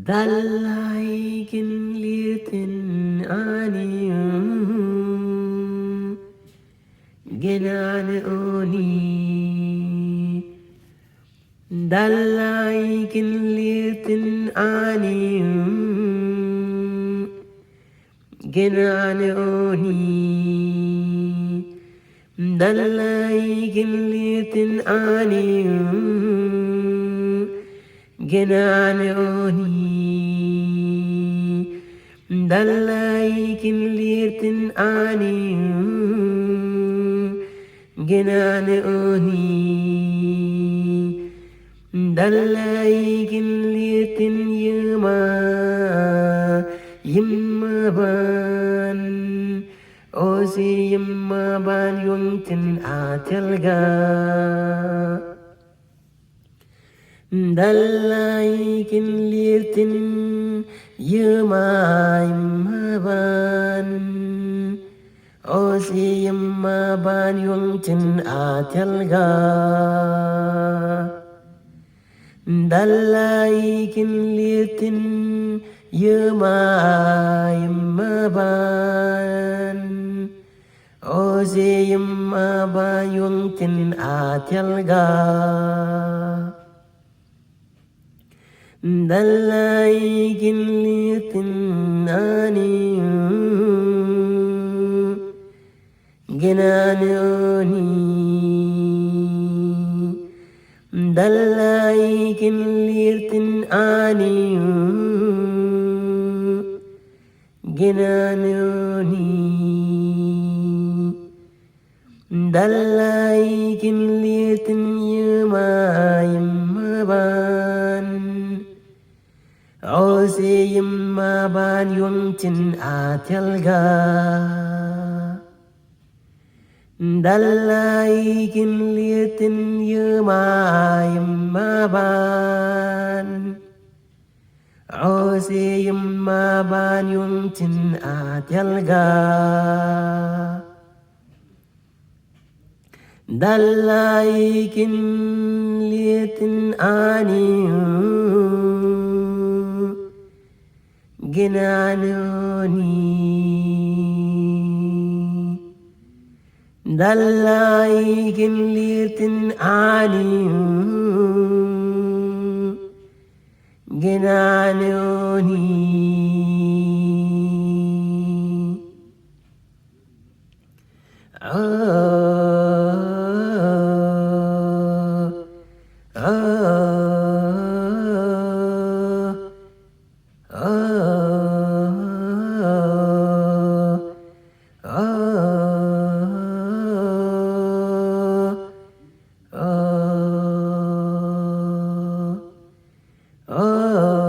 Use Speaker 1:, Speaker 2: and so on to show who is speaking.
Speaker 1: Dalaikin litin aniy genan oni Dalaikin litin aniy genan oni Dalaikin litin aniy genan oni Dalaikin litin aniy genan oni Dalaikin litin Mabaan Osi Mabaan yungtin atelga Dalaikin litin Mabaan Osi Mabaan yungtin atelga Dalaikin litin Mabaan Osi Mabaan yungtin atelga Dalaikin litin aniy genan oni Dalaikin litin aniy genan oni Dalaikin litin Mabaan Osi Mabaan yungtin atelga Dalaikin litin Mabaan Osi Mabaan yungtin atelga Dalaikin litin aniy genan oni Dalaikin litin aniy genan oni Oh